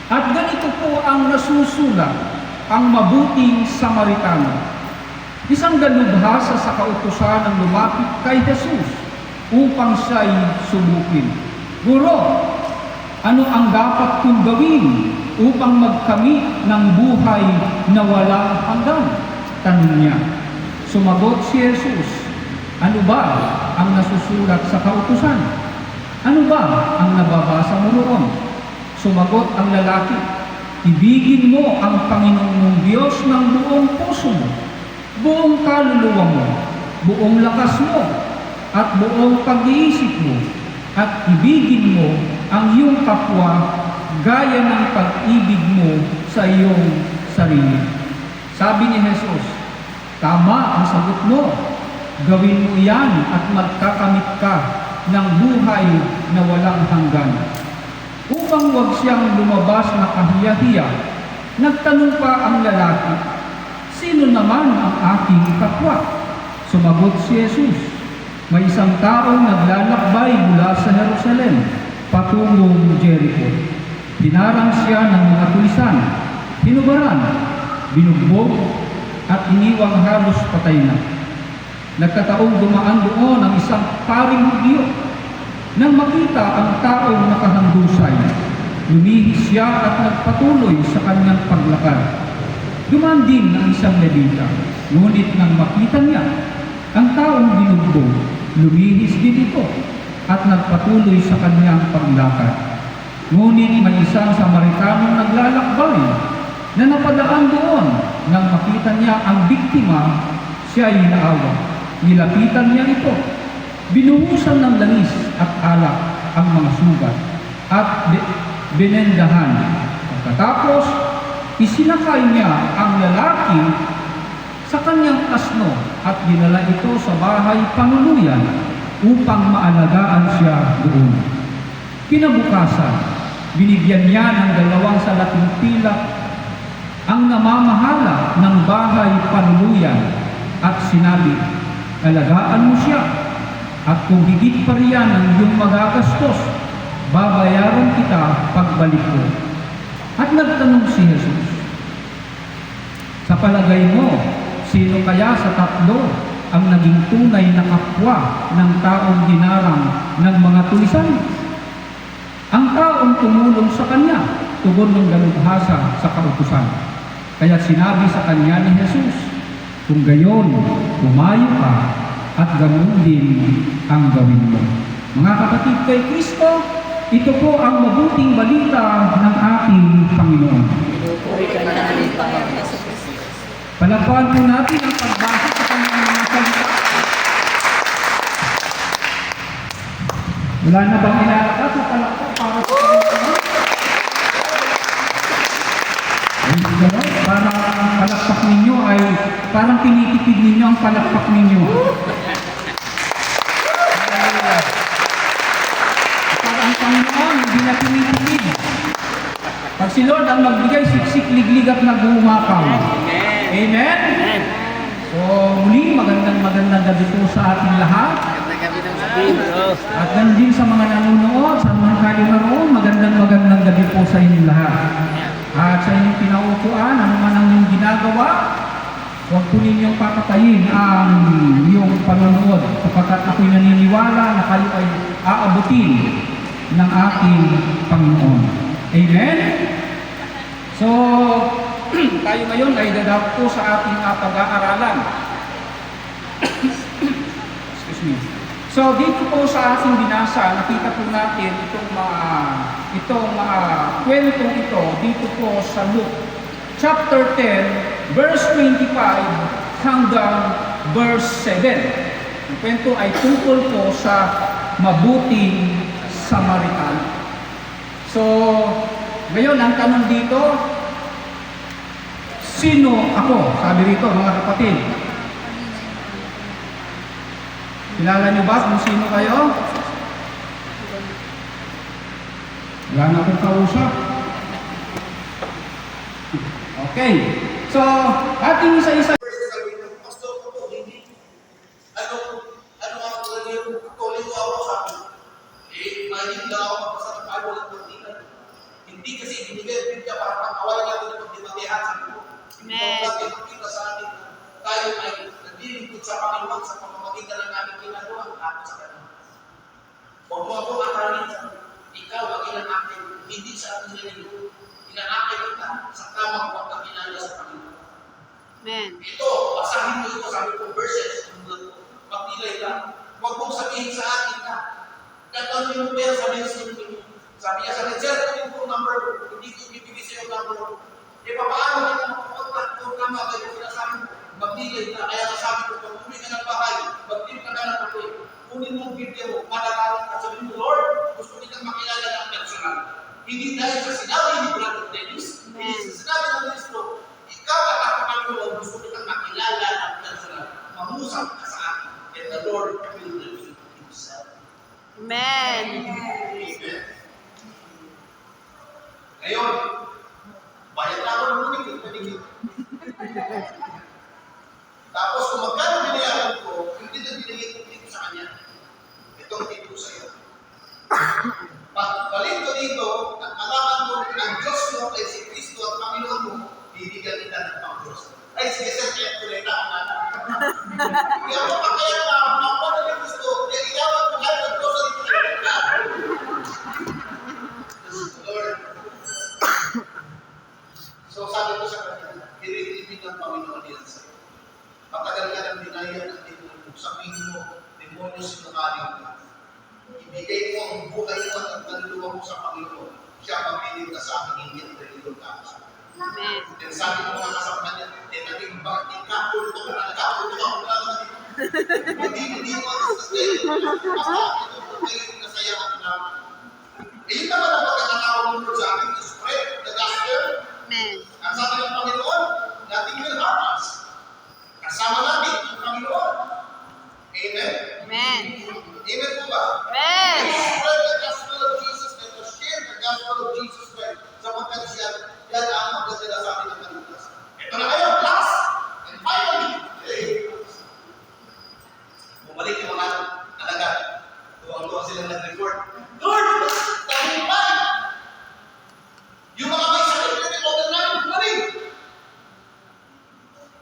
At ganito po ang nasusulat, ang mabuting Samaritano. Isang dalubhasa sa kautusan ng lumapit kay Jesus upang siya'y subukin. Guro, ano ang dapat kong gawin upang magkamit ng buhay na walang hanggan? Tanong niya. Sumagot si Jesus, ano ba ang nasusulat sa kautusan? Ano ba ang nababasa mo roon? Sumagot ang lalaki, ibigin mo ang Panginoong mong Diyos ng buong puso mo, buong kaluluwa mo, buong lakas mo, at buong pag-iisip mo, at ibigin mo ang iyong kapwa gaya ng pag-ibig mo sa iyong sarili. Sabi ni Jesus, tama ang sagot mo. Gawin mo iyan at magkakamit ka ng buhay na walang hanggan. Upang wag siyang lumabas na kahiya-hiya, nagtanong pa ang lalaki, sino naman ang aking kapwa? Sumagot si Jesus, may isang taong naglalakbay mula sa Jerusalem patungong Jericho. Hinarang siya ng mga tulisan, hinubaran, binugbog, at iniwang halos patay na. Nagkataong dumaan doon ang isang paring Hudyo. Nang makita ang taong nakahandusay, lumihis siya at nagpatuloy sa kanyang paglakad. Dumaan din ang isang Levita, ngunit nang makita niya ang taong binugbog, lumihis din ito at nagpatuloy sa kanyang paglakad. Ngunit may isang Samaritanong naglalakbay na napadaan doon. Nang makita niya ang biktima, siya ay naawa. Nilapitan niya ito. Binuhusan ng langis at alak ang mga sugat at binendahan. Pagkatapos, isinakay niya ang lalaki sa kanyang asno at dinala ito sa bahay panuluyan upang maalagaan siya doon. Kinabukasan, binigyan niya ng 2 salaking pilak ang namamahala ng bahay panuluyan at sinabi, alagaan mo siya. At kung higit pa riyan ang iyong magagastos, babayaran kita pagbalik ko. At nagtanong si Jesus, sa palagay mo, sino kaya sa tatlo ang naging tunay na kapwa ng taong dinarang ng mga tulisan? Ang taong tumulong sa kanya, tugon ng dalubhasa sa kautusan. Kaya sinabi sa kanya ni Jesus, kung gayon, tumayo ka, at ganoon din ang gawin mo. Mga kapatid kay Kristo, ito po ang mabuting balita ng ating Panginoon. Palakpakan po natin ang pagbasa sa kanyang mga salita. Wala na bang ilalakas sa palakpak para sa Panginoon? Para ang palakpak ninyo ay parang tinitipid ninyo ang palakpak ninyo. Ang Panginoon, hindi na tumitipid. Pag si Lord ang magbigay, siksik, liglig at nag-uumapaw. Amen? So, muli, magandang gabi po sa ating lahat. At ganun din sa mga nanonood, sa mga kayo naroon, magandang gabi po sa inyong lahat. At sa inyong pinaupuan, ano man ang inyong ginagawa, huwag po ninyong papatayin ang iyong panonood sapagkat ako'y naniniwala na kayo ay aabutin ng ating Panginoon. Amen? So, tayo ngayon ay dadako sa ating pag-aaralan. Excuse me. So, dito po sa ating binasa, nakita po natin itong kwentong ito dito po sa Luke chapter 10, verse 25 hanggang verse 7. Ang kwento ay tungkol po sa mabuting Samaritano. So, ngayon ang tanong dito, sino ako? Sabi rito mga kapatid. Kilala niyo ba kung sino kayo? Wala na akong kausap. Okay. So, ating isa-isa. Hindi kasi ibinigay ang Biblia para pag-away natin ng pagdibatehan sa Biblia. Amen. Bakit makita sa atin na tayo ay naglilingkod sa Panginoon sa pamamagitan ng aming ginagawa at sa Kanya. Huwag mo ako akaralin sa ikaw ang inanakit, hindi sa ating nililingkod. Inanakit kita sa tamang pagkakilala sa Panginoon. Amen. Ito, basahin mo ito, sabi ko, verses. Magpilay ka. Huwag mong sabihin sa atin na gagawin mo pero sabihin sa inyo. Sabi niya sa ledger, yung number, hindi ko ibibigay sa iyo number. E paano kita makakontak kung tama kayo sinasabi mo? Magpilay ka. Kaya nasabi ko, pag uwi ka ng bahay, magpilay ka na ng kapoy. Kunin mo ang Biblia mo, manalangin ka. Sabihin mo, Lord, gusto kitang makilala ng personal. Hindi dahil sa sinabi ni Brother Dennis, hindi sa sinabi ng Kristo, ikaw at ako Panginoon, gusto kitang makilala ng personal. Mangusap ka sa akin, and the Lord will reveal Himself. Amen. Amen. Ngayon, bayad na ako ng panigid. Tapos kung magkano binayaran ko, hindi na binigay ko dito sa kanya. Itong dito sa iyo. Pagbalik ko dito, at malaman mo ang Diyos mo ay si Kristo at Panginoon mo, bibigyan kita ng Pang-Diyos. Ay, sige sir, kaya tuloy na ako na. Kaya mo pa kaya na, ako na ni Kristo, kaya igawan ko kahit ng Diyos at ito. Lord. So sabi ko sa kanya, hiripin ng Panginoon yan sa iyo. Matagal ka ng dinaya ng demonyo. Sabihin mo, demonyo sinungaling ka. Ibigay mo ang buhay mo at ang kaluluwa mo sa Panginoon. Siya pagpilin ka sa akin, hindi ang dalilong ka sa akin. Amen. Then sabi ko mga kasama niya, naging bakit kapulto ka na, kapulto ka, wala ka na hindi mo ang sasaya. Basta ito po kayo yung nasaya at naman. Yun naman ang pagkakatawa ng Lord sa akin, to spread the gospel. Amen. Ang sabi ng Panginoon, nothing will harm us. Kasama natin ang Panginoon. Amen? Amen. Amen po ba? Amen. Spread the gospel of Jesus and to share the gospel of Jesus Christ. Sapagkat siya, yan ang magdadala sa atin ng kaligtasan. Ito na kayo, last and finally, bumalik yung mga alaga. Tuwang-tuwang silang nag-report. Lord, dahil ba? Yung mga may sakit na nag-order namin, bumalik.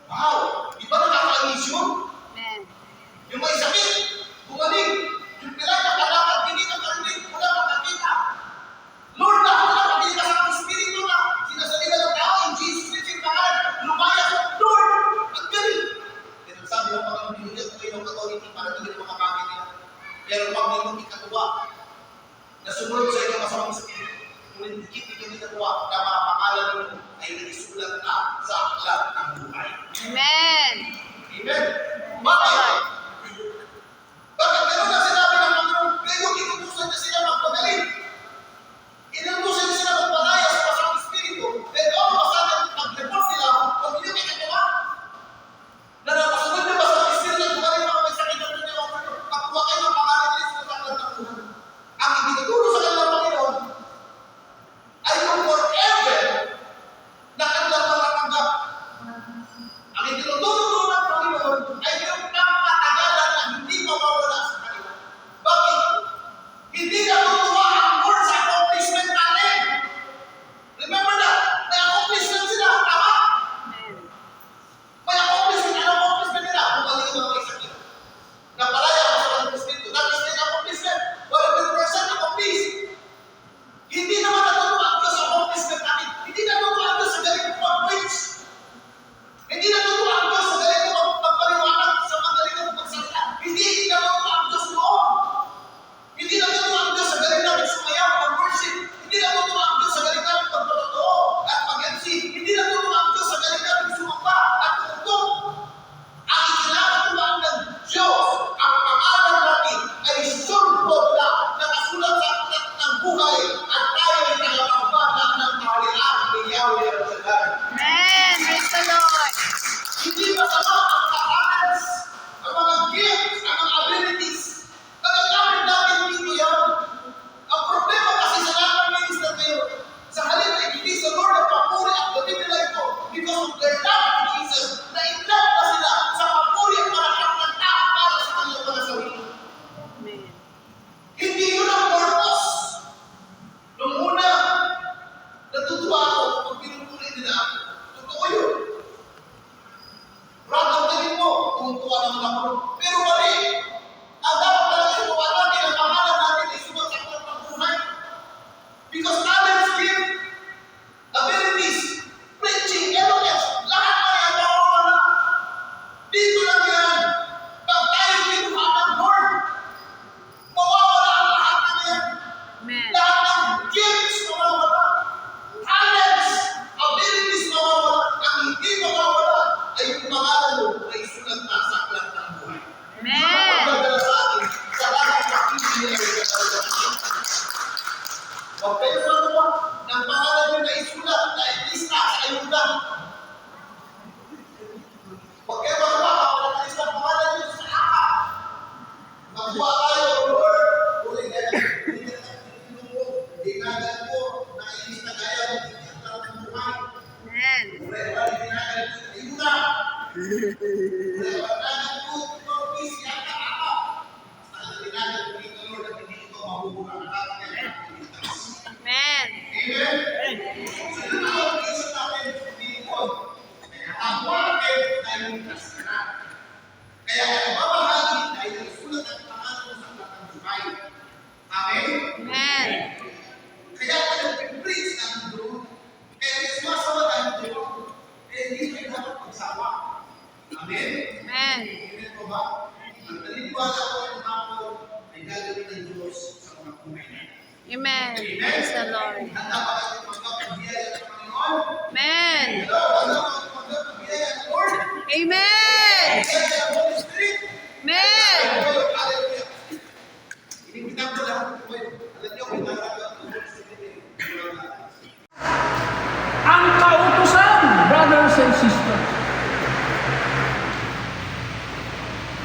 Wow, di ba nakakainis yun? Amen. Yung may sakit, bumalik. Yung pilay na kalakad, hindi ka karinig, wala makakita. Lord, ako na pagkita sa aking spirito na sinasalita ng tao in Jesus Christ in pangalan. Lumaya ko, Lord, ang galing. Pero sabi ng Panginoon, binigyan ko kayo ng authority para gawin mga bagay nila. Pero pag may mga ikatuwa, na sumunod sa inyo masamang spirito, kung hindi hindi ikatuwa, na mga pangalan ninyo ay nagisulat na sa aklat ng buhay. Amen. Amen? Bakit? Bakit gano'n na sinabi ng Panginoon? Ngayon, inutusan niya sila magpagaling. Inutusan niya sila magpalaya sa masamang espiritu. Then all of a sudden, nag-report sila kung hindi yung ikagawa. Na napasunod niya ba sa espiritu at gumaling mga may sakit ng dunya o ano? Kakuha kayo ng pangalan nila sa taklan ng buhay. Ang itinuturo sa kanilang Panginoon ay yung forever na kanilang matatanggap. Ang itinuturo ng Panginoon ay yung Amen. Amen. Kaya ka nag-preach ng doon. Kaya sumasawa tayo doon. Kaya hindi kayo dapat magsawa. Amen? Amen. Amen po ba? Ang naniniwala ko ang hapon ay gagawin ng Diyos sa mga kumay. Amen. Praise the Lord. Handa ba kayo tumanggap ang biyaya ng Panginoon? Amen. Hello? Handa ba kayo tumanggap ang biyaya ng Lord? Amen. Biyaya ng Holy Spirit? Amen. Hallelujah. Inimbitan ko lahat po kayo. Alam niyo, may nararamdaman ng Holy Spirit. Ang kautusan, brothers and sisters.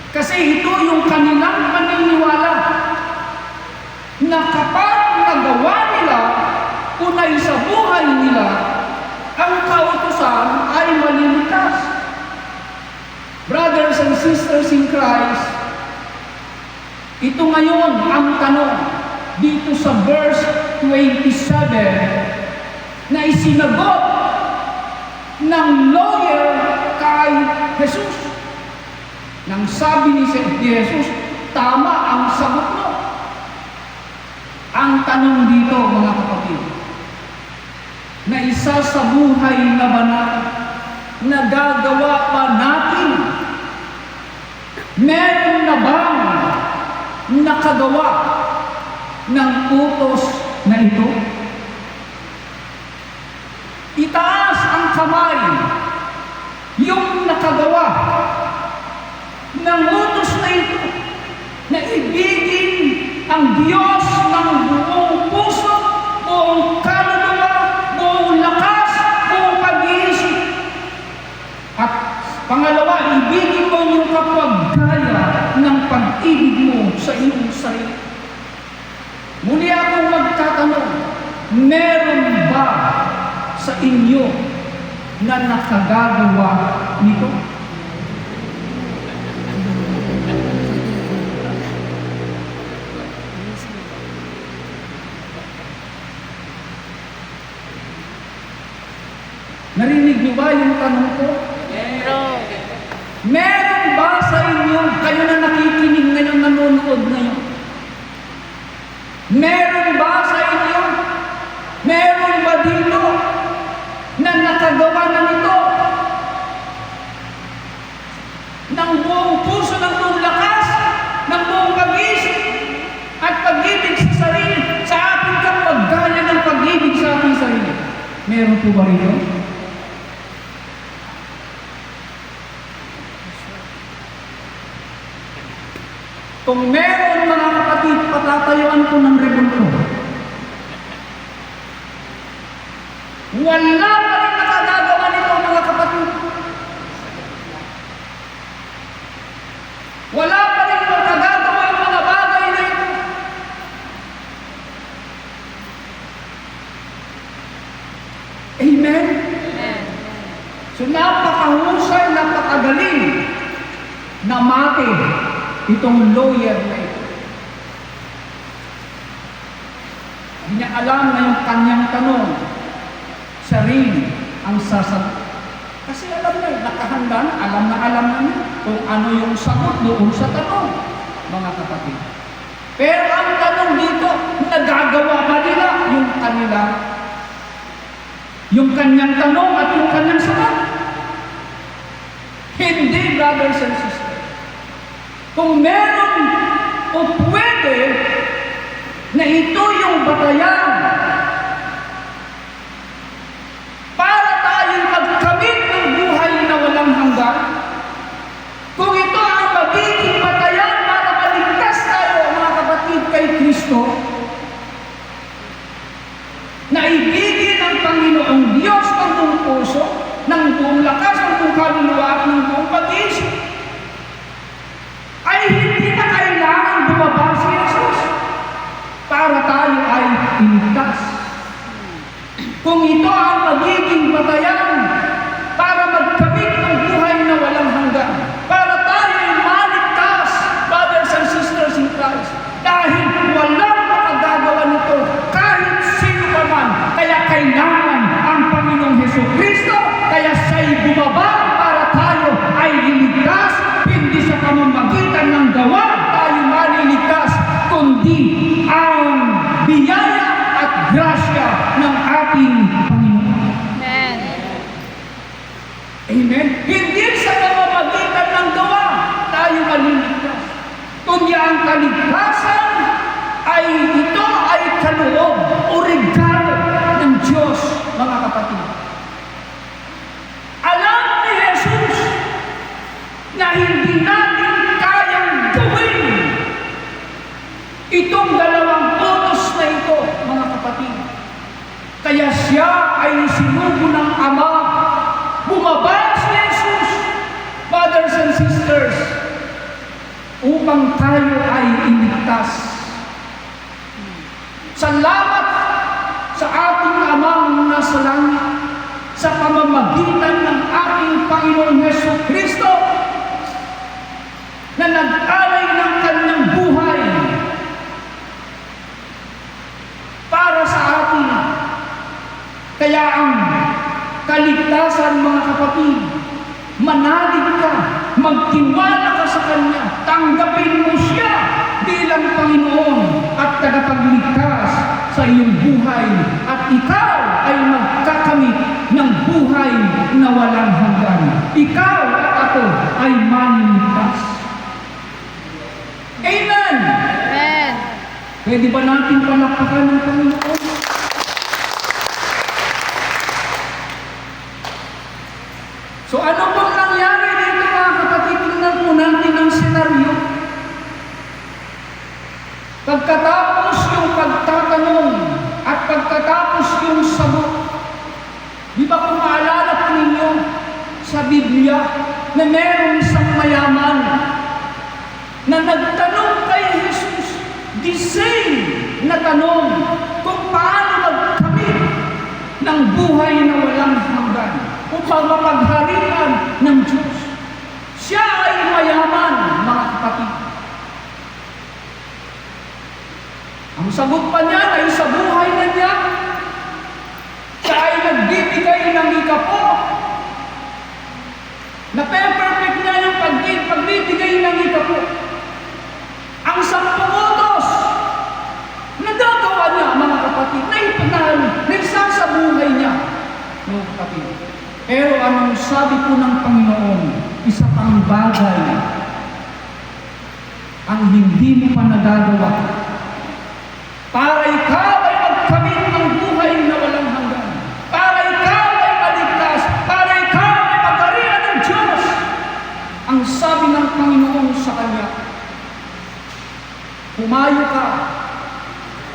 Kasi ito yung kanilang paniniwala na kapag nagawa nila unay sa buhay nila, ang kautusan ay maliligtas. Brothers and sisters in Christ, ito ngayon ang tanong dito sa verse 27 na isinagot ng lawyer kay Jesus. Nang sabi ni Jesus, tama ang sagot mo. Ang tanong dito, mga kapatid, na isa sa buhay na banal na gagawa pa natin, meron na bang nakagawa ng utos na ito? Itaas ang kamay yung nakagawa ng utos na ito na ibigin ang Diyos ng buong puso, buong kaluluwa, buong lakas, buong pag-iisip. At pangalawa, ibigin mo yung kapag-gaya ng pag-ibig mo sa iyong sarili. Muli akong magtatanong, meron ba sa inyo na nakagagawa nito? Narinig niyo ba yung tanong ko? Bro. Meron ba sa inyo, kayo na nakikinig ngayon, nanonood ngayon? Meron ba sa inyo? Meron ba dito na nakagawa na nito? Ng buong puso, ng buong lakas, ng buong pag-isip, at pag-ibig sa sarili, sa ating kapag-gaya ng pag-ibig sa ating sarili. Meron po ba rito? Kung meron, mga kapatid, patatayuan ko ng rebulto. Wala pa rin nakagagawa nito, mga kapatid. Wala pa rin nakagagawa yung mga bagay na ito. Amen? Amen. So napakahusay, napakagaling na mati itong lawyer na ito. Hindi niya alam na yung kanyang tanong, sarili ang sasagot. Kasi alam na, nakahanda na, alam na niya kung ano yung sagot doon sa tanong, mga kapatid. Pero ang tanong dito, nagagawa ba nila yung kanyang tanong at yung kanyang sagot? Hindi, brothers and sisters. Kung meron o pwede na ito yung batayan para tayo magkamit ng buhay na walang hanggan, kung ito ang magiging batayan para maligtas tayo, mga kapatid, kay Kristo, na ibigin ang Panginoong Diyos ng buong puso, ng buong lakas, ng buong kaluluwa at ng buong pag-iisip, ay hindi na kailangan bumaba si Jesus para tayo ay iligtas. Kung ito ang magiging batayan para magkamit ng buhay na walang kapatid. Alam ni Jesus na hindi natin kayang gawin itong dalawang utos na ito, mga kapatid. Kaya siya ay sinugo ng Ama. Bumaba si Jesus, brothers and sisters, upang tayo ay iligtas. Salamat sa ating Amang nasa langit sa pamamagitan ng ating Panginoong Jesucristo na nag-alay ng kanyang buhay para sa atin. Kaya ang kaligtasan, mga kapatid, manalig ka, magtiwala ka sa Kanya, tanggapin mo siya bilang Panginoon at tagapagligtas sa iyong buhay, at ikaw ay magkakamit ng buhay na walang hanggan. Ikaw at ako ay maniligtas. Amen! Amen. Pwede ba natin palakpakan ng Panginoon? So ano bang nangyari dito, mga kapatid? Tingnan po natin ang senaryo. Pagkatapos yung pagtatanong at pagkatapos yung sagot, di ba kung maalala po ninyo sa Biblia na merong isang mayaman na nagtanong kay Jesus, the same na tanong kung paano magkamit ng buhay na walang hanggan upang mapagharian ng Diyos. Siya ay mayaman, mga kapatid. Ang sagot pa niya ay sa buhay na niya, siya ay nagbibigay ng ikapo. Nape-perfect niya yung pagbibigay ng ikapo. Ang 10 utos, nagagawa niya, mga kapatid, na isa sa buhay niya, mga kapatid. Pero anong sabi po ng Panginoon, isa pang bagay ang hindi mo pa nagagawa para ikaw ay magkamit ng buhay na walang hanggan, para ikaw ay maligtas, para ikaw ay pagarian ng Diyos. Ang sabi ng Panginoon sa kanya, humayo ka,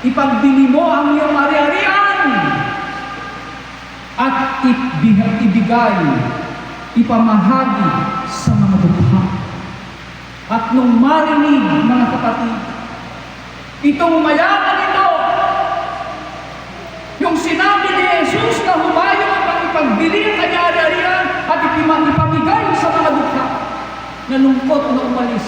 ipagbili mo ang iyong ari-arian at ibigay, ipamahagi sa mga dukha. At nung marinig, mga kapatid, itong mayaman ito, yung sinabi ni Jesus na humayo ang ipagbili ang kanya ari-arian at ipamigay sa mga dukha, nalungkot na umalis.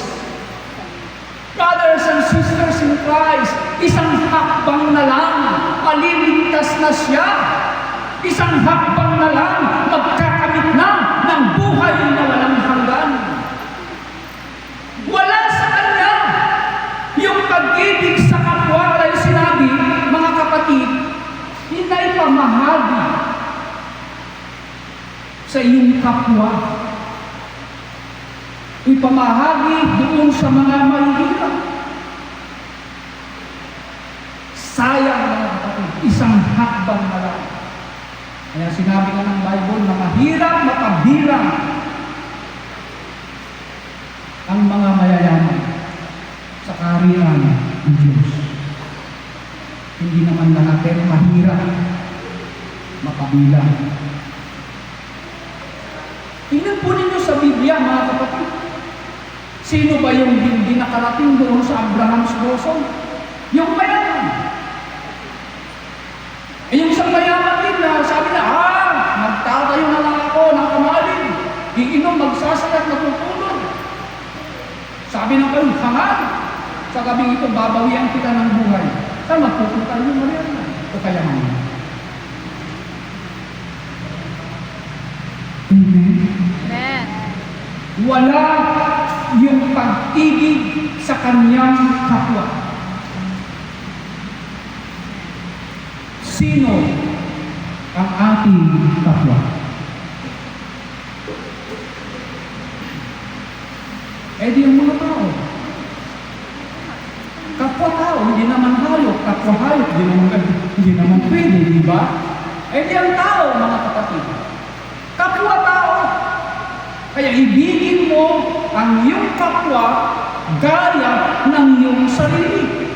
Brothers and sisters in Christ, isang hakbang na lang, maliligtas na siya. Isang hakbang na lang, magkakamit na ng buhay na walang hanggan. Wala sa kanya yung pag-ibig sa kapwa, ay sinabi, mga kapatid, hindi pamahagi sa iyong kapwa. Ipamahagi doon sa mga mahihirap. Sayang, mga kapatid, isang hakbang na lang. Kaya sinabi nga ng Bible na mahirap, mapabirang ang mga mayayaman sa kaharian ng Diyos. Hindi naman lahat, pero mahirap, mapabilang. Tingnan po ninyo sa Biblia, mga kapatid. Sino ba yung hindi nakarating doon sa Abraham's bosom? Yung mayaman. Yung isang mayaman din na sabi na, magtatayo na lang ako ng kamalig. Iinom, magsasalat, natutulog. Sabi ng kayo, hangal. Sa gabing ito, babawian kita ng buhay. Saan magpupunta yung mayaman? O kaya naman. Amen. Amen. Wala yung pag-ibig sa kanyang kapwa. Sino ang ating kapwa? Di yung mga tao. Kapwa tao, hindi naman hayop. Kapwa hayop, hindi naman pwede, di ba? di ang tao, mga kapatid. Kapwa-tao. Kaya ibigin mo ang iyong kapwa gaya ng iyong sarili.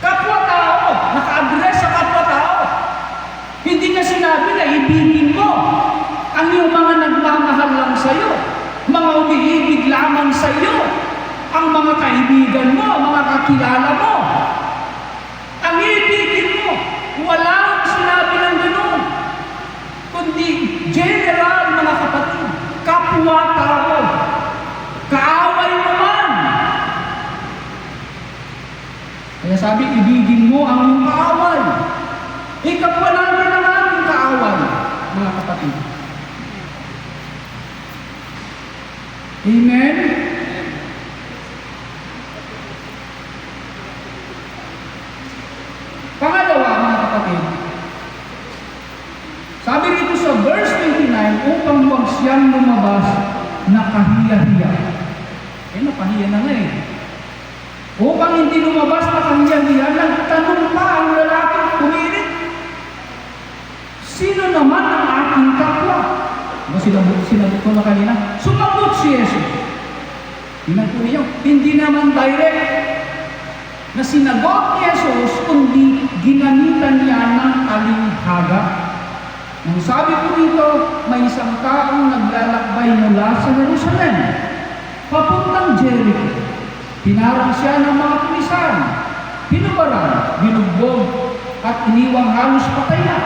Kapwa-tao, naka-address sa kapwa-tao. Hindi na sinabi na ibigin mo ang iyong mga nagmamahal lang sa iyo, mga umiibig lamang sa iyo, ang mga kaibigan mo, mga kakilala mo. Ang ibigin mo, walang sinabi ng ganoon, kundi general, mga kapatid, kapwa-tao, kaaway mo man. Kaya sabi, ibigin mo ang iyong kaaway. Kapwa natin ang ating kaaway, mga kapatid. Amen? Pangalawa, mga kapatid, sabi rito sa verse 29, upang huwag siyang lumabas na kahiya-hiya. Napahiya na nga eh. Upang hindi lumabas na kahiya-hiya, nagtanong pa ang lalaking pumilit, sino naman ang aking kapwa? Sinagot ko na kanina. Sumagot si Jesus. Tingnan po niyo, hindi naman direct na sinagot ni Jesus, kundi ginamitan niya ng talinghaga. Nung sabi ko dito, may isang taong naglalakbay mula sa Jerusalem, papuntang Jericho. Pinarang siya ng mga pulisan, pinubaran, binugbog, at iniwang halos patay na.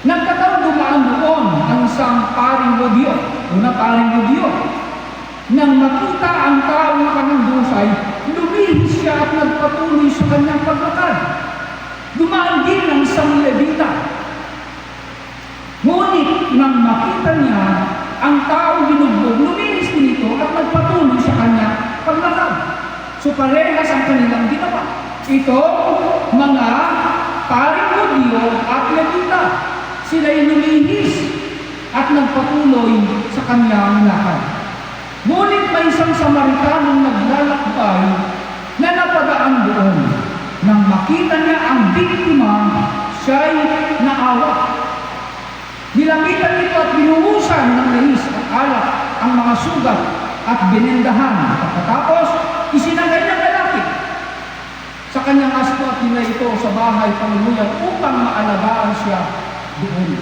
Nagkataon dumaan doon ang isang paring Hudyo, paring Hudyo. Nang makita ang taong nakahandusay, lumihis siya at nagpatuloy sa kanyang paglakad. Dumaan din ang isang Levita. Ngunit nang makita niya ang taong binugbog, lumihis din ito at nagpatuloy sa kanyang paglakad. So parehas ang kanilang ginawa. Ito, mga paring Hudyo at Levita. Sila'y lumihis at nagpatuloy sa kanyang lakad. Ngunit may isang Samaritanong naglalakbay na napadaan doon. Nang makita niya ang biktima, siya'y naawa. Nilapitan nito at binuhusan ng langis at alak ang mga sugat at binendahan. Pagkatapos, isinagay ng lalaki sa kanyang asto at nila ito sa bahay pamumuyan upang maalagaan siya doon.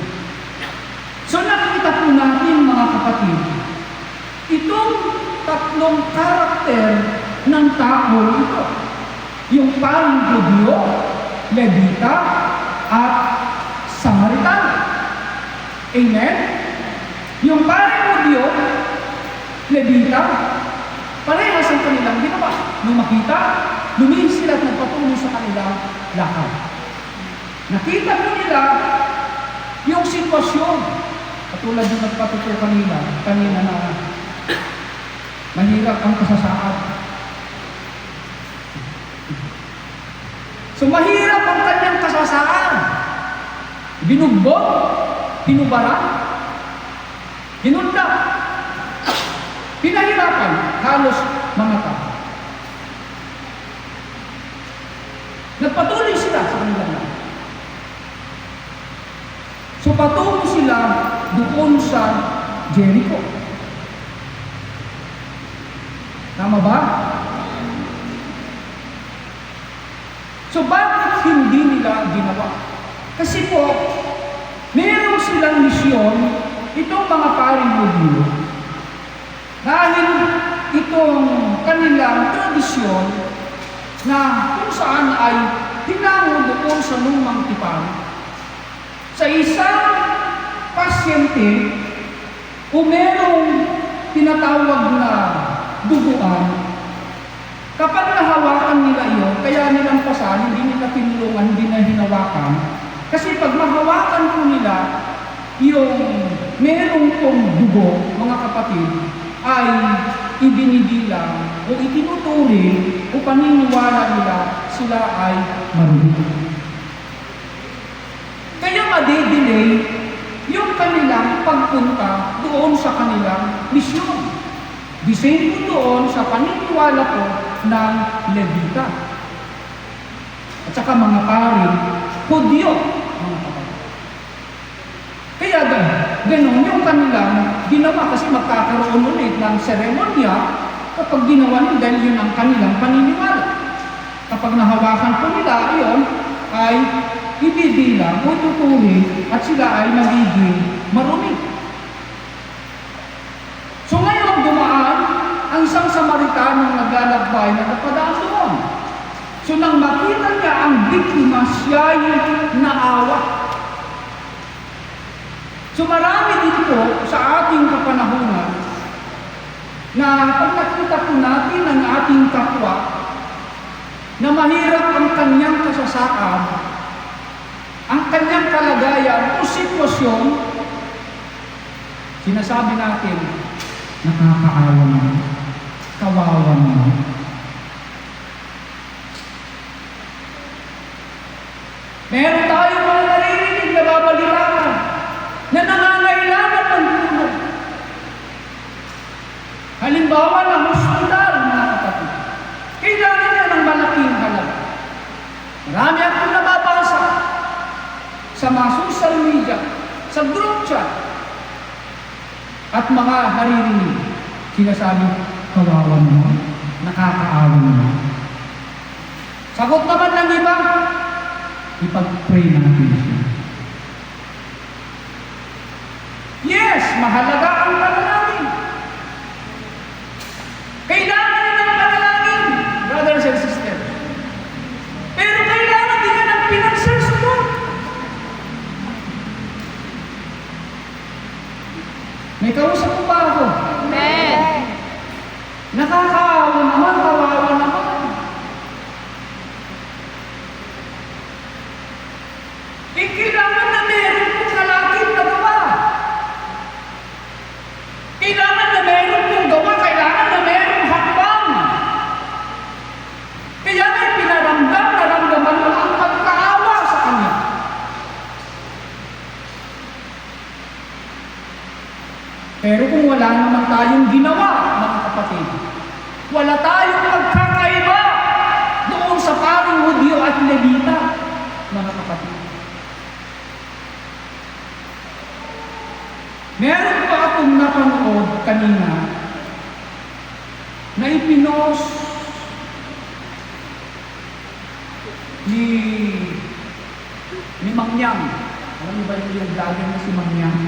So nakikita po natin, mga kapatid, itong tatlong karakter ng tao ito. Yung paring Hudyo, Levita, at Samaritano. Amen? Yung paring Hudyo, Levita, parehas ang kanilang ginawa. Nung makita, lumihis sila at nagpatuloy sa kanilang lakad. Nakita po nila yung sitwasyon. Katulad yung nagpatuto kanina na mahirap ang kasasaan. So mahirap ang kanyang kasasaan. Binugbog, pinubara, hinunda, pinahirapan, halos mga tao. Nagpatuloy sila sa kanilang lakad. So patungo sila doon sa Jericho. Tama ba? So bakit hindi nila ginawa? Kasi po, meron silang misyon, itong mga paring Hudyo, dahil itong kanilang tradisyon na kung saan ay tinango doon sa lumang tipan, sa isang pasyente o merong tinatawag na duguan, kapag nahawakan nila iyon, kaya nilang pasan, hindi nila tinulungan, hindi na hinawakan, kasi pag mahawakan po nila yung merong pong dugo, mga kapatid, ay ibinibilang o itinuturi o paniniwala nila sila ay marunong. Kaya madidelay yung kanilang pagpunta doon sa kanilang misyon. The same po doon sa paniniwala ko ng Levita. At saka mga paring Hudyo, mga kapatid. Kaya gano'n yung kanilang ginawa kasi magkakaroon ulit ng seremonya kapag ginawa nila dahil yun ang kanilang paniniwala. Kapag nahawakan po nila, iyon ay ibibilang o tutuhin at sila ay magiging marumi. So ngayon dumaan ang isang Samaritanong naglalakbay na napadaan doon. So nang makita niya ang biktima, siya yung naawa. So marami dito sa ating kapanahunan na pag nakita po natin ang ating kapwa na mahirap ang kanyang kasasaan, ang kanyang kalagayan o sitwasyon, sinasabi natin, nakakaawa naman, kawawa naman. Meron tayo mga naririnig na babalitaan na nangangailangan ng tulong. Halimbawa ng hospital, mga kapatid. Kailangan niya ng malaking halaga. Marami akong nababasa sa mga social media, sa group chat, at mga naririnig. Sinasabi, kawawa naman, nakakaawa naman. Sagot naman ng iba, ipag-pray natin siya. Yes, mahalaga ang panalangin. Kailangan niya ng panalangin, brothers and sisters. Pero kailangan din niya ng financial support. May kausap ko ba ako? Amen. Nakakaawa naman, kawawa naman. Kailangan na meron kong kalaking na gawa. Kailangan na meron kong gawa, kailangan na meron hakbang. Kaya may naramdaman mo ang pagkaawa sa kanya. Pero kung wala naman tayong ginawa, mga kapatid, wala tayong pagkakaiba doon sa paring Hudyo at Levita, mga kapatid. Meron pa akong napanood kanina na ipinost ni Mang Yang. Alam niyo ba yung vlogger na si Mang Yang?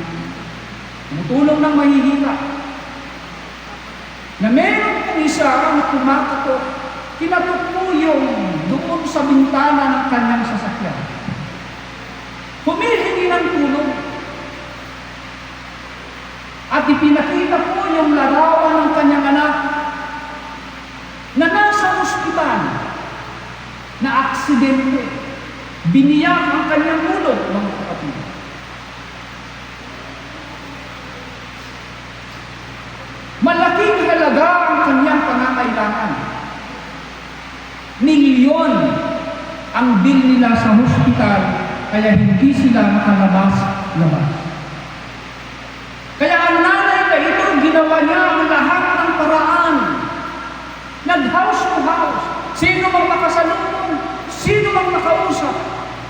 Tumutulong ng mahihika. Na meron pong isa ang kumakatok, kinatok po yung doon sa bintana ng kanyang sasakyan. Humihingi ng tulong. At ipinakita po yung larawan ng kanyang anak na nasa ospital na aksidente. Biniyak ang kanyang ulo, mga kapatid. Malaking halaga ang kanyang pangangailangan. Milyon ang bill nila sa hospital, kaya hindi sila makalabas-labas. Kaya ang nanay na ito, ginawa niya ang lahat ng paraan. Nag-house to house. Sino mang makasalubong, sino mang makausap,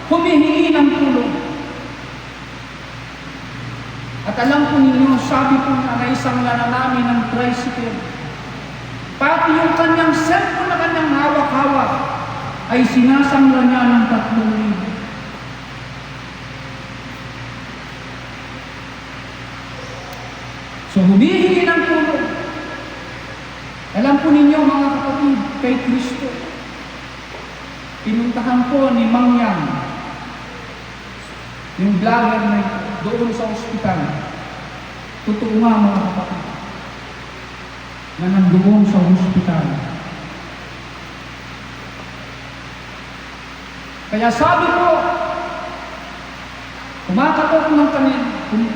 humihingi ng tulong. At alam po ninyo, sabi po na isang nananami ng tricycle, pati yung kanyang cellphone na kanyang hawak-hawak, ay sinasangla niya ng 3,000. So humihingi ng tulong. Alam po ninyo mga kapatid, kay Kristo, pinuntahan po ni Mang Yang, yung vlogger na doon sa ospital. Totoo nga mga kapatid, na nandoon sa ospital. Kaya sabi ko,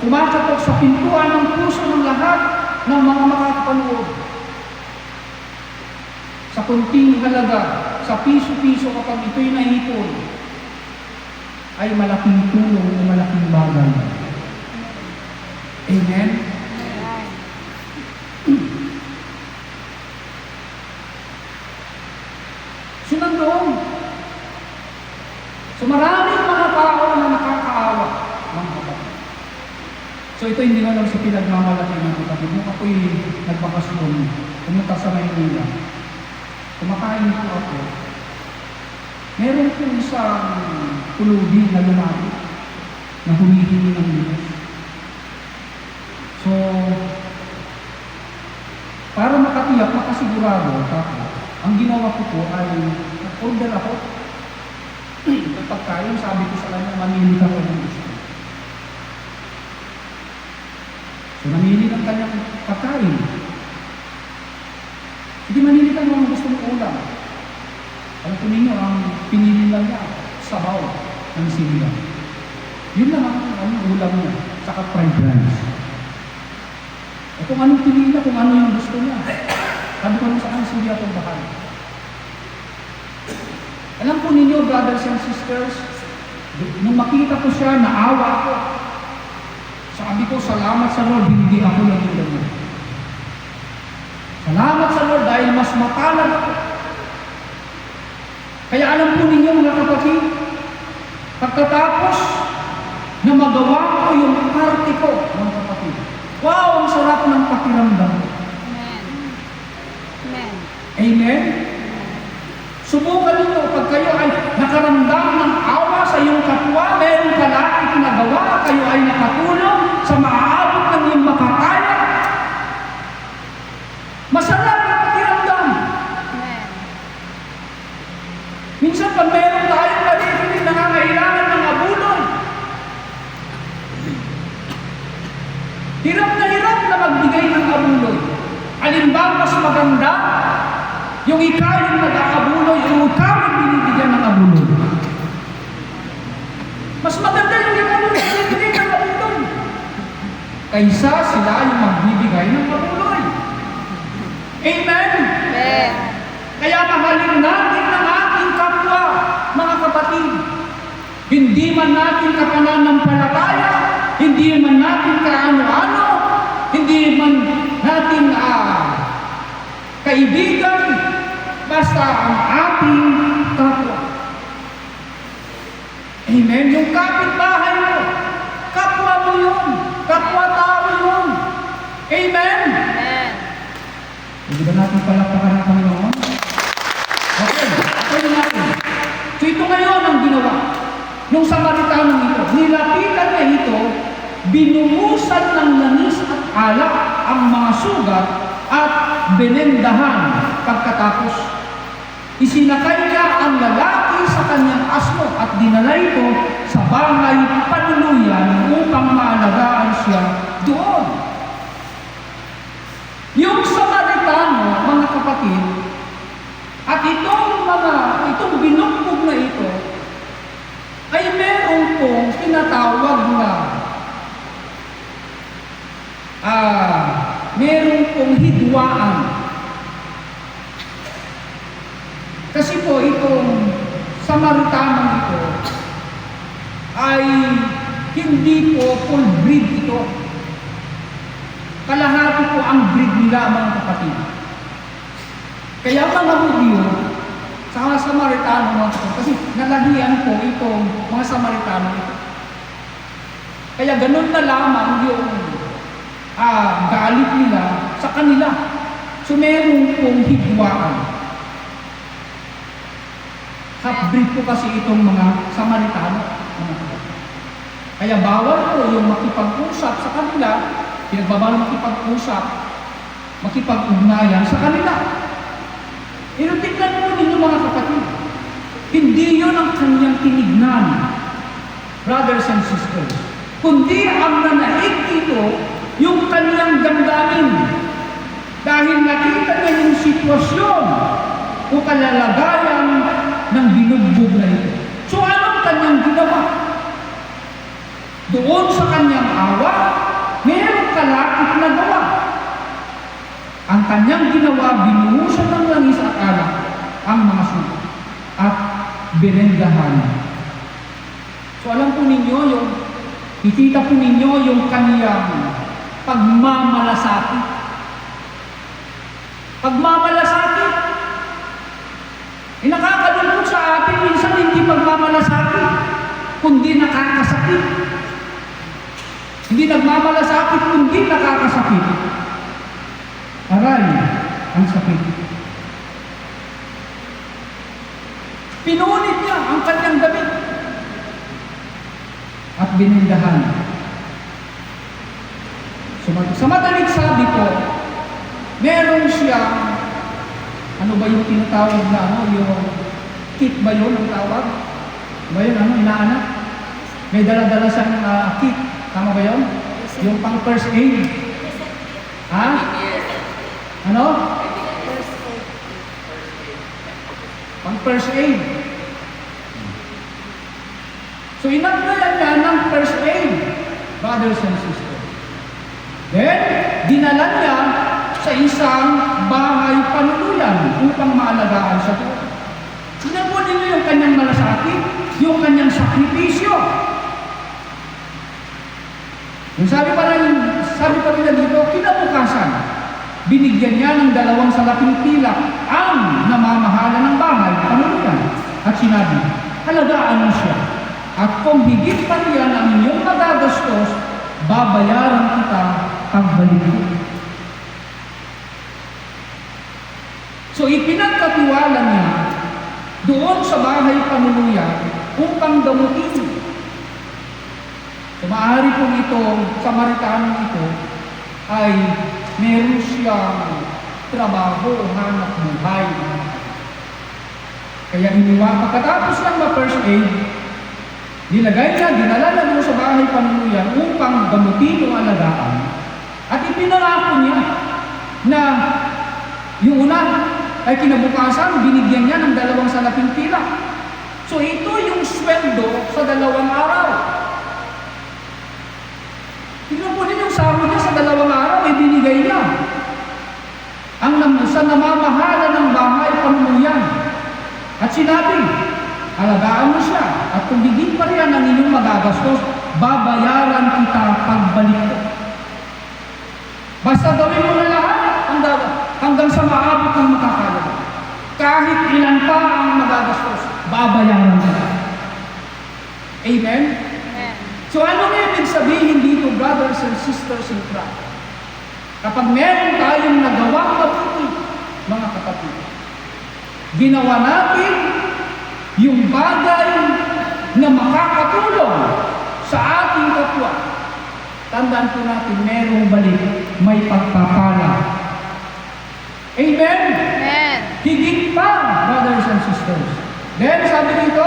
kumakatok sa pintuan ng puso ng lahat ng mga makakapanood. Sa kunting halaga, sa piso-piso kapag ito'y naipon, ay malaking tulong o malaking bagay. Amen? So nandoon. So maraming mga tao na nakakaawa, mga kapatid. So ito hindi nga lang sa pinagmamalaki ng kapatid. Nung ako'y nagbakasyon, pumunta sa Maynila, kumakain po ako. Meron po isang pulubi na lumapit na humihingi ng Diyos. So, para makatiyak, makasigurado ako, ang ginawa ko po ay nag-order ako. Ng pagkain, sabi ko sa kanya, mamili ka ko ng gusto. So, namili ng kanyang pagkain. Hindi manili ka ng gusto mong ulam. Alam ko ninyo, ang pinili lang niya, sabaw ng sinigang. Yun lang ang ulam niya, saka fried rice. O kung anong pinili niya, kung ano yung gusto niya. Sabi ko lang sa kanya, sige atong bakal. Alam po ninyo, brothers and sisters, nung makita ko siya, naawa ako. Sabi ko, salamat sa Lord, hindi ako naging ganyan. Salamat sa Lord dahil mas matalag ako. Kaya alam po ninyo mga kapatid, pagkatapos na magawa ko yung parte ko, mga kapatid, wow, ang sarap ng pakiramdam. Amen. Amen. Amen? Subukan ninyo, pag kayo ay nakaramdam ng awa sa iyong kapwa, meron ka lagi ginagawa, kayo ay nakatulong sa maaabot ng iyong makakaya. Masarap ang pakiramdam. Amen. Minsan pag meron tayong nadidinig nangangailangan ng abuloy, hirap na magbigay ng abuloy. Alin ba mas maganda? Yung ikaw yung nag-aabuloy, yung ikaw yung binibigyan ng abuloy. Mas maganda yung ikaw yung binibigay ng abuloy. Kaysa sila yung magbibigay ng abuloy. Amen? Amen. Kaya mahalin natin ang ating kapwa, mga kapatid. Hindi man natin kapananampalataya, hindi man natin kaano-ano, hindi man natin kaibigan, basta ang ating kapwa. Amen? Yung kapitbahay mo, kapwa mo yun, kapwa-tao yun. Amen? Amen. Hindi ba natin palakpakan ng Panginoon? Okay, okay natin. So ito ngayon ang ginawa nung Samaritanong ito. Nilapitan niya ito, binumusan ng langis at alak ang mga sugat at benendahan pagkatapos. Isinakay niya ang lalaki sa kanyang asno at dinala ito sa bahay panuluyan upang maalagaan siya doon. Yung Samaritano, mga kapatid, at itong binugbog na ito, ay meron pong tinatawag na meron pong hidwaan. Kasi po itong Samaritanong ito ay hindi po full breed ito. Kalahati po ang breed nila, mga kapatid. Kaya mga Hudyo, sa mga Samaritano, mga kapatid, kasi nalahian po itong mga Samaritano ito. Kaya ganun na lamang yung galit nila sa kanila. So meron pong hidwaan. Half-breed po kasi itong mga Samaritano, mga kapatid. Kaya bawal po yung makipag-usap sa kanila, pinagbabawal makipag-usap, makipag-ugnayan sa kanila. Pero tignan mo ninyo mga kapatid, hindi yun ang kanyang tinignan, brothers and sisters, kundi ang nanaig dito yung kanyang damdamin. Dahil nakita niya yung sitwasyon o kalalagayan ng binugbog na ito. So anong kanyang ginawa? Doon sa kanyang awa, mayroong kalakip na gawa. Ang kanyang ginawa, binuhusan ng langis at alak ang mga sugat at binendahan. So alam po ninyo, nakita po ninyo yung kanyang pagmamalasakit. Pagmamalasakit. Nakakalungkot sa atin, minsan hindi pagmamalasakit, kundi nakakasakit. Hindi nagmamalasakit, kundi nakakasakit. Aray, ang sakit. Pinunit niya ang kanyang damit at binindahan. Sa madaling sabi po, meron siyang, ano ba yung tinatawag na yung kit ba yun ang tawag? Ba yun, inaanak? May dala-dala siyang kit, tama ba yun? Yung pang first aid. Ha? Ano? Pang first aid. So inaglayan niya ng first aid, brothers and sisters. Then, dinala niya sa isang bahay panuluyan upang maalagaan siya doon. Tingnan po ninyo yung kanyang malasakit, yung kanyang sakripisyo. Yung sabi pa nila dito, kinabukasan, binigyan niya ng 2 salaping pilak ang namamahala ng bahay panuluyan. At sinabi, halagaan mo siya. At kung higit pa riyan ang inyong magagastos, babayaran kita pagbalik mo. So ipinagkatiwala niya doon sa bahay panuluyan upang gamutin. So maaari pong itong Samaritanong ito ay meron siyang trabaho, hanap buhay. Kaya pagkatapos ng ma-first aid, dinala na doon sa bahay panuluyan upang gamutin o alagaan. At ipinangako niya na yung una ay kinabukasan, binigyan niya ng 2 salaping pilak. So ito yung sweldo sa 2 araw. Tingnan po din yung sahod niya sa 2 araw ay binigay niya. Sa namamahala ng bahay panuluyan. At sinabi, alagaan mo siya, at kung higit pa riyan ang inyong magagastos, babayaran kita pagbalik ko. Basta gawin mo na lahat hanggang sa maabot ng makakalaga. Kahit ilan pa ang magagastos, babayaran kita. Amen? Amen. So ano nga ibig sabihin dito, brothers and sisters in Christ? Kapag meron tayong nagawang mabuti, mga kapatid, ginawa natin yung bagay na makakatulong sa ating kapwa. Tandaan po natin, merong balik, may pagpapala. Amen? Amen. Higit pa, brothers and sisters. Then, sabi dito,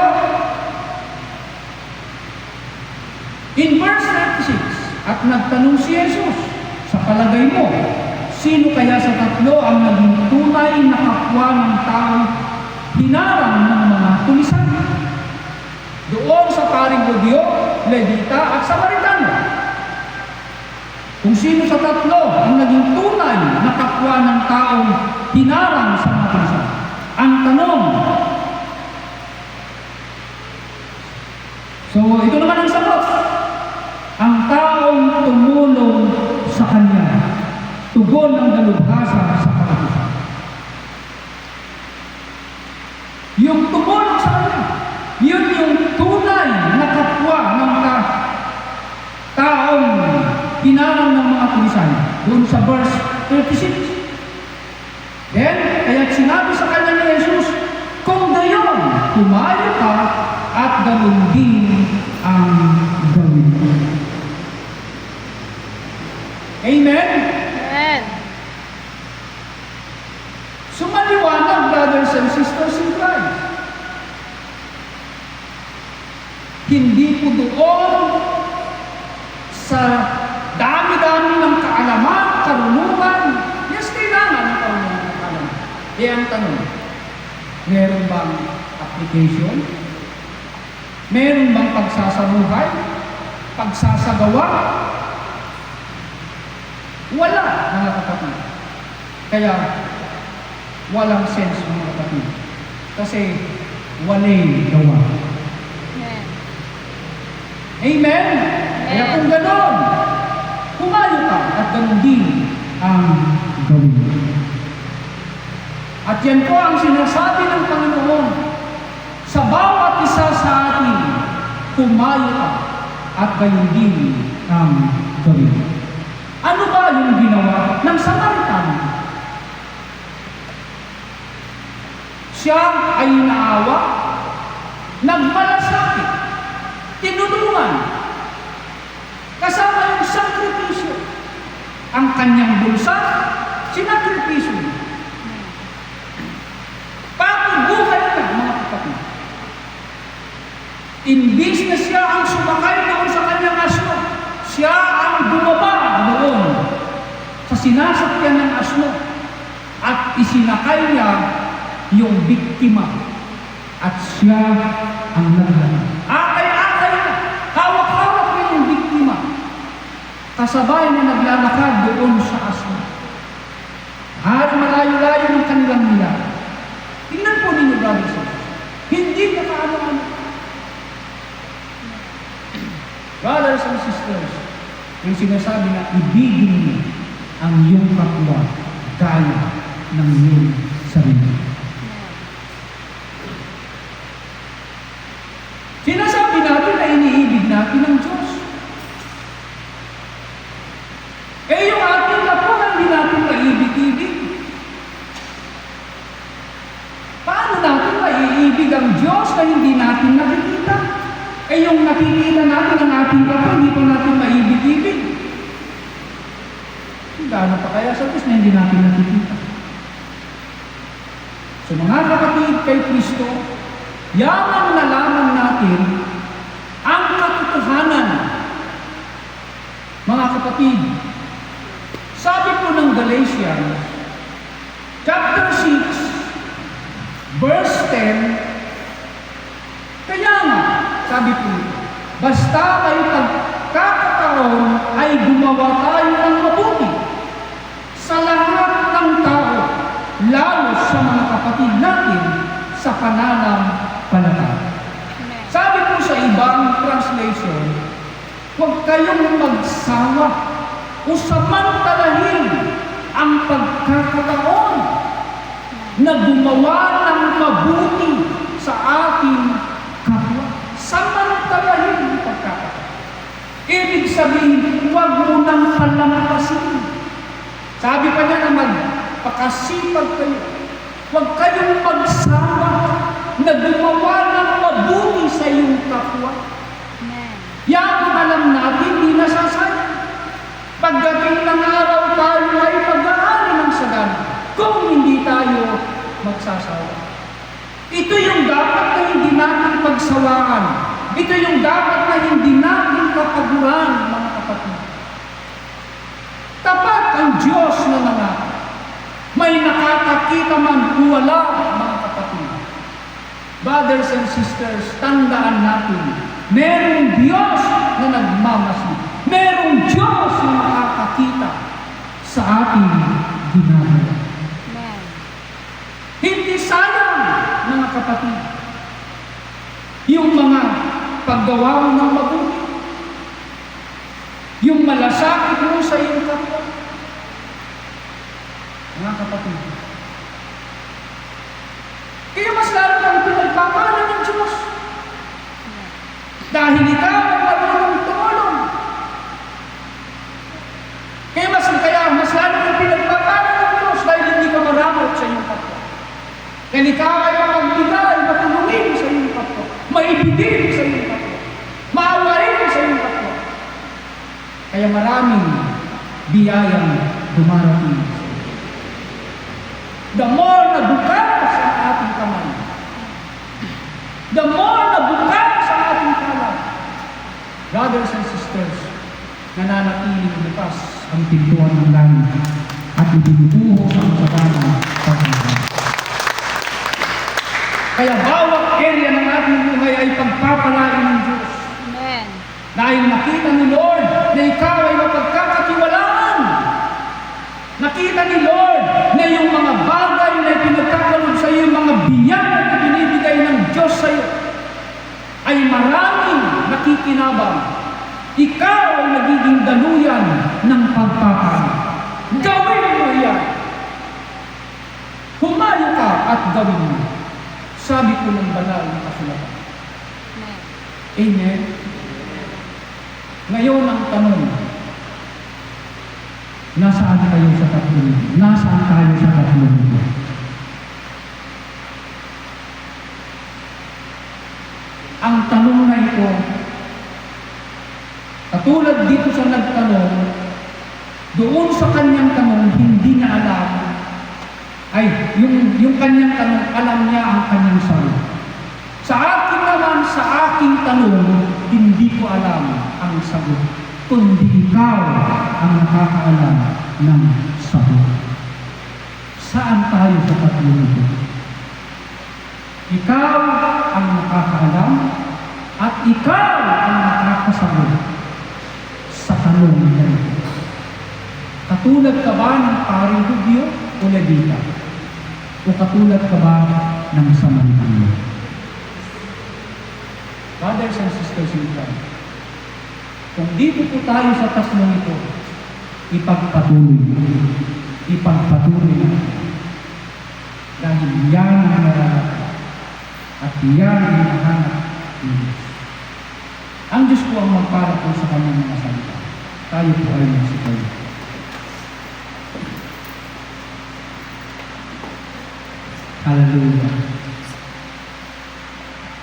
in verse 36, at nagtanong si Jesus, sa palagay mo, sino kaya sa 3 ang naging tunay na kapwa ng taong hinarang ng mga tulisan? Doon sa paring Hudyo, Levita at Samaritano. Kung sino sa 3 ang naging tunay na kapwa ng taong hinarang sa mga tulisan? Ang tanong. So, ito naman ang sagot. Ang taong tumulong sa kanya, tugon ang dalubhasa sa kautusan. Yung tumulong sa kanya, yun yung tunay na kapwa ng taong hinarang ng mga tulisan. Doon sa verse 36. Then, kaya sinabi sa kanya ni Jesus, kung gayon, tumayo ka at ganun din ang gawin mo. Amen? Amen. So maliwanag, brothers and sisters in Christ. Hindi po doon sa dami-dami ng kaalaman, karunungan. Yes, kailangan ng karunungan ng kaalaman. Ang tanong, meron bang application? Meron bang pagsasabuhay? Pagsasagawa? Wala, mga kapatid. Kaya, walang sense, mga kapatid. Kasi, walay gawa. Amen. Amen? Kaya kung gano'n, pumayo ka at gano'n din ang gawin. At yan po ang sinasabi ng Panginoon sa bawat isa sa atin, pumayo ka at gano'n din ang ay naawa, nagmalasakit, tinulungan, kasama yung sakripisyo. Ang kanyang bulsa, sinakripisyo niya. Pati buhay na, mga kapatid. Imbis na siya ang sumakay doon sa kanyang asno, siya ang bumaba doon sa sinasakyan ng asno at isinakay niya yung biktima at siya ang naglaban. Akay-akay na, hawak-hawak niya yung biktima. Kasabay na naglalakad doon sa asno. Hari malayo-layo ng kanilang nila. Tingnan po ninyo, brothers. Hindi na kaano-ano. Brothers and sisters, yung sinasabi na ibigin mo ang iyong kapwa gaya ng iyong sarili. Sinasabi natin na iniibig natin ang Diyos. Eh yung ating kapwa hindi natin maibig-ibig. Paano natin maiibig ang Diyos na hindi natin nakikita? Eh yung nakikita natin ang ating kapwa, hindi pa natin maibig-ibig. Gaano pa kaya sa Diyos na hindi natin nakikita? So mga kapatid kay Kristo, yaman na lamang natin ang katotohanan. Mga kapatid, sabi po ng Galatians, chapter 6, verse 10, kaya nga, sabi po, basta may pagkakataon ay gumawa tayo ng mabuti sa lahat ng tao, lalo sa mga kapatid natin sa pananampalataya. Sabi po sa ibang translation, huwag kayong magsawa o samantalahin ang pagkakataon na gumawa ng mabuti sa ating kapwa. Samantalahin ang pagkakataon. Ibig sabihin, huwag mo nang palampasin. Sabi pa niya na magpakasipag kayo. Huwag kayong magsawa na gumawa ng mabuti sa iyong kapwa. Yan ang alam natin, di nasasayang. Pagdating ng araw tayo ay pag-aari ng sagana kung hindi tayo magsasawa. Ito yung dapat na hindi natin pagsawaan. Ito yung dapat na hindi natin kapaguran, mga kapatid. Tapat ang Diyos na nangaral. May nakakakita man o wala, mga kapatid. Brothers and sisters, tandaan natin, merong Diyos na nagmamasid. Merong Diyos na nakakakita sa ating ginagawa. Hindi sayang, mga kapatid, yung mga paggawa mo ng mabuti, yung malasakit mo sa iyong kapwa. Mga kapatid, kaya mas lalo kang pinagpapala ng Diyos. Dahil ikaw ay marunong tumulong. Kaya mas lalo kang pinagpapala ng Diyos dahil hindi ka maramot sa iyong kapwa. Dahil ikaw ay magbigay, matulungin sa iyong kapwa, maibigin sa iyong kapwa, maawain sa iyong kapwa. Kaya maraming biyayang dumarating sa iyo. The more na bukas ang ating kamay, the more na bukas ang ating kamay, brothers and sisters, nananatiling bukas ang pintuan ng langit at ibinubuhos ang sagana pag-ibig. Kaya bawat area ng ating buhay ay pagpapalain ng Diyos. Amen. Dahil nakita ni Lord na ikaw ay mapagkakatiwalaan. Nakita ni Lord na yung mga bagay na pinagkakalog sa iyo, mga biyaya na binibigay ng Diyos sa iyo, ay maraming nakikinabang. Ikaw ay nagiging daluyan ng pagpapala. Gawin mo yan. Humayo ka at gawin mo. Sabi ko ng banal na kasulatan. Amen. Ngayon ang tanong, nasaan kayo sa tatlong? Nasaan tayo sa tatlong? ang tanong na ito. Katulad dito sa nagtanong, doon sa kanyang tanong, hindi niya alam. Ay, yung kanyang tanong, alam niya ang kanyang sagot. Sa akin naman, sa aking tanong, hindi ko alam ang sagot, kundi ikaw ang nakakaalam ng sagot. Saan tayo sa tatlong ito? Ikaw ang nakakaalam at ikaw ang nakakasagot sa tanong na ito. Katulad ka ba ng paring Hudyo o Levita? O katulad ka ba ng Samaritano? Brothers and sisters in Christ, kung dito po tayo sa tatlong ito, ipagpatuloy na. Dahil yan ang nararapat at yan ang hinahanap ng Diyos. Ang Diyos po ang magpara po sa kanyang mga salita. Tayo po ay magsikay. Hallelujah.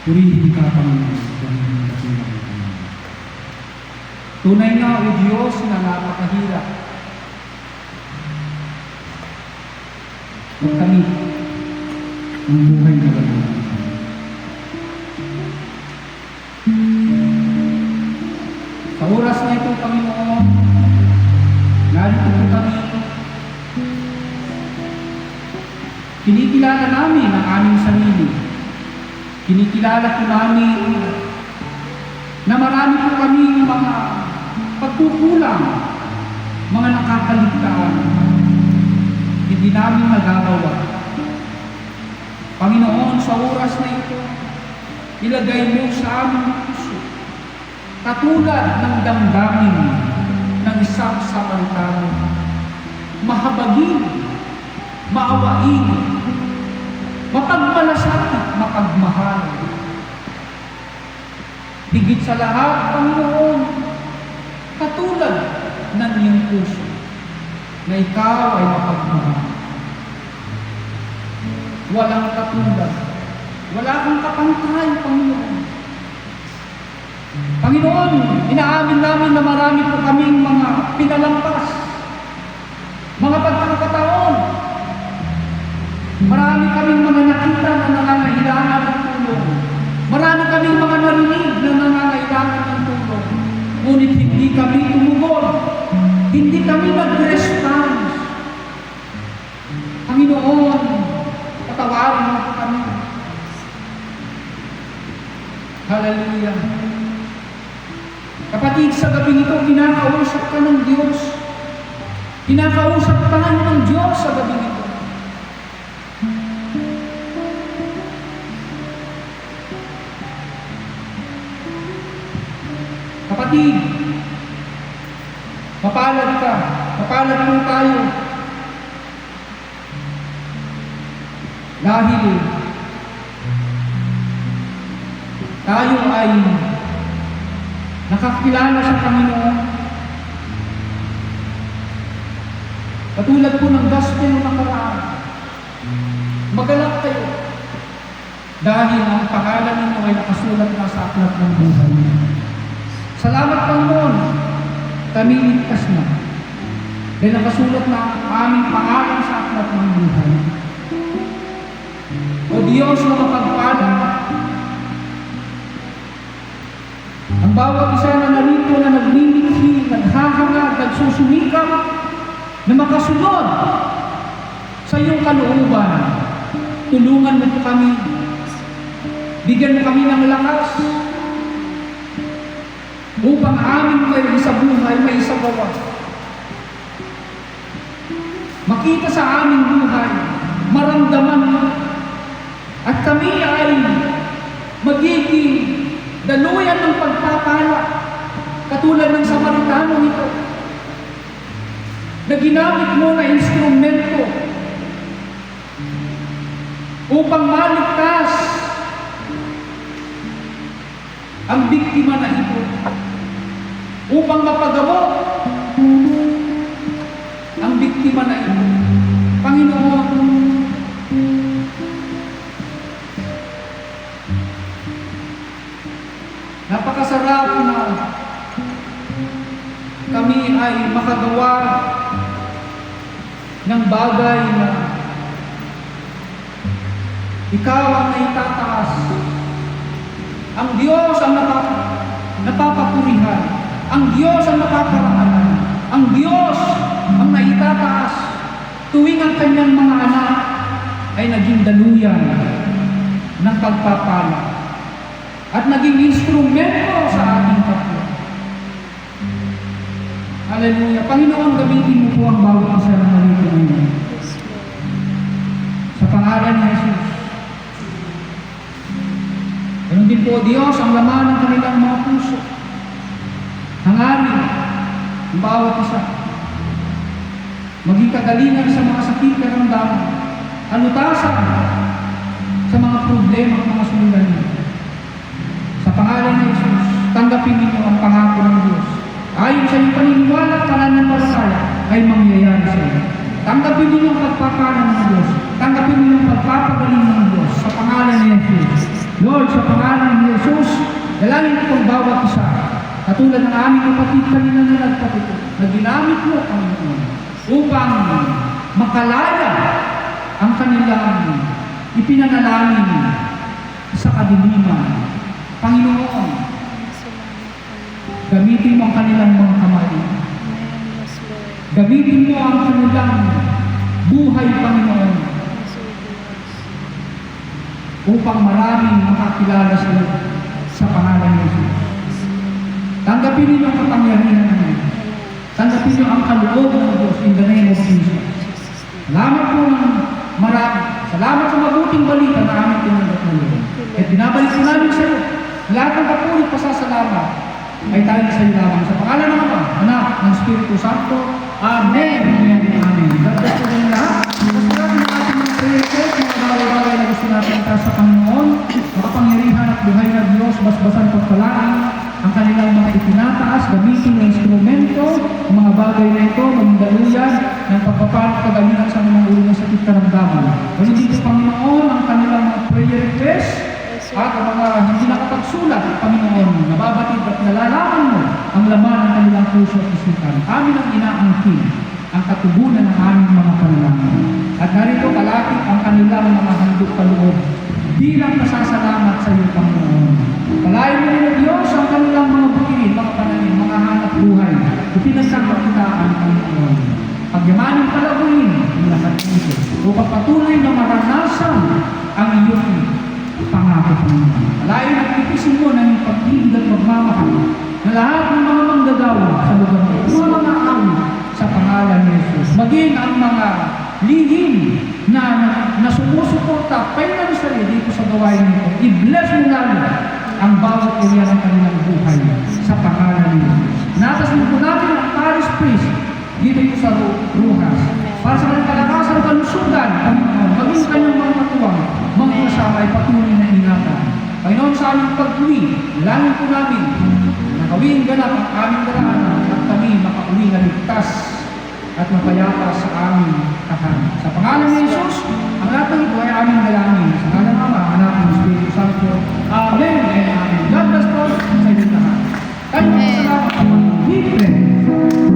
Purihin ka, Panginoon, Panginoon, Panginoon. Tunay nga, O Diyos, na napakahirap. Huwag kami ang buhay na gano'n. Sa oras na ito, Panginoon, narito po kami. Kinikilala namin ang aming sarili. Kinikilala po namin na marami po kami mga pagkukulang, mga nakakaligtaan. Hindi namin magagawa. Panginoon, sa oras na ito, ilagay mo sa aming puso, katulad ng damdamin ng isang Samaritano, mahabagin, maawain, mapagmalasakit, mapagmahal. Higit sa lahat, Panginoon, katulad ng iyong puso, na ikaw ay mapagmahal. Walang katulad, wala kang kapantay, Panginoon. Panginoon, inaamin namin na marami po kaming mga pinalampas, mga pagkakataon. Marami kaming mga nakita na nangangailangan ng tulong. Marami kaming mga narinig na nangangailangan ng tulong. Ngunit hindi kami tumugon. Hindi kami nag-response. Panginoon, patawarin mo po kami. Hallelujah. Kapatid, sa gabing ito, kinakausap ka ng Diyos. Kinakausap tayo ng Diyos sa gabing ito. Kapatid, mapalad ka, mapalad po tayo. Dahil tayo ay nakakilala sa Panginoon. Katulad po ng gospel ng nakaraan. Magalak kayo. Dahil ang pangalan ninyo ay nakasulat na sa aklat ng buhay. Salamat, Panginoon. Kami ligtas na. Dahil nakasulat na ang aming pangalan sa aklat ng buhay. O Diyos na mapagpala, ang bawat isa na narito na nagmimikhi, naghahangad, nagsusumikap, na makasunod sa iyong kalooban. Tulungan mo po kami. Bigyan mo kami ng lakas upang aming kayo sa buhay may isagawa. Makita sa aming buhay, maramdaman mo, at kami ay magiging daluyan ng pagpapala katulad ng Samaritano ito na ginamit mo na instrumento upang maligtas ang biktima na ito, upang mapagamot ang biktima na ito. Panginoon, ay makagawa ng bagay na ikaw ang naitataas. Ang Diyos ang napapapurihan. Ang Diyos ang napaparangalan. Ang Diyos ang naitataas tuwing ang kanyang mga anak ay naging daluyan ng pagpapala at naging instrumento sa ating kapwa. Hallelujah. Panginoon, gamitin mo po ang bawat isa na narito ngayon. Sa pangalan ni Jesus. Ganun din po, Diyos, ang laman ng kanilang mga puso. Hangarin ang bawat isa. Maging kagalingan sa mga sakit na ramdaman. Alutasan sa mga problema at mga suliranin. Sa pangalan ni Jesus, tanggapin ninyo ang pangako ng Diyos. Ayon sa iyong paniniwala at pananampalataya ay mangyayari sa iyo. Tanggapin ninyo ang pagpapala ng Diyos. Tanggapin ninyo ang pagpapagaling ng Diyos sa pangalan ni Jesus. Lord, sa pangalan ni Jesus, dalangin ko ang bawat isa. Katulad ng aming kapatid kanina na nagpapito, na ginamit mo, Panginoon, upang makalaya ang kanilang ipinanalangin sa kadiliman. Panginoon, gamitin mo ang kanilang mga kamay. Gamitin mo ang kanilang buhay, Panginoon, upang maraming makakilala sa iyo sa pangalan ni Jesus. Tanggapin ninyo ang kapangyarihan ng Diyos. Tanggapin ninyo ang kaloob ng Diyos in the name of Jesus. Salamat po ng marami. Salamat sa mabuting balita na aming tinanggap ngayon. At binabalik po namin sa iyo. Lahat ng kapulit pasasalamat ay tayo sa iyo lamang. Sa pangalan ng Ama, Anak, ng Espiritu Santo. Amen. Amen. Amen. God bless po rin lahat. Masarap ng ating mga prayer request, mga bagay-bagay na gusto natin itaas sa Panginoon. Makapangyarihan at buhay na Diyos, basbasan pagpalaan ang kanilang mga itinataas, gamitin ng instrumento, ang mga bagay na ito, maging daluyan ng pagpapalit kagalingan sa mga ulo ng sakit karamdaman. Kung dito, Panginoon, ang kanilang mga prayer request at ang mga hindi nakapagsulat, Panginoon, nababatid at nalalaman mo ang laman ng kanilang puso at isipan. Amin ang inaangkin ang katubunan ng aming mga panalangin. At narito kalapit ang kanilang mga handog kaloob bilang pasasalamat sa iyo, Panginoon. Palayan mo rin ng Diyos ang kanilang mga butirin, mga pananim, mga hanap buhay. Ipinagsakitaan, Panginoon. Pagyamanin palaguin ang lahat nito upang patuloy na maranasan ang iyong pangako, Panginoon. Palayan at ipisin mo ng pag-ibig at magmamahal na lahat ng mga manggagawa sa lugar mo, mga awit sa pangalan ni Jesus. Maging ang mga lihim na sumusuporta financially dito sa gawain nito. I-bless mo namin ang bawat area ng kanilang buhay sa pangalan ni Jesus. Natas mo po natin ang Paris Priest dito sa Ruhas. Para sa kanyang kalakasan at kalusugan, Panginoon, maging kanyang mga katuwang, mga kasama ay patuloy na ingatan. Panginoon, sa aming pag-uwi, langin po namin na gawin ganap ang aming daraanan at kami makauwi na ligtas at mapayapa sa aming tahanan. Sa pangalan ni Jesus, ang lahat ng ito ay aming dalangin. Sa pangalan ng Ama, Anak, ng Espiritu Santo. Amen and Amen. God bless po sa inyong lahat. Tayo, salamat po.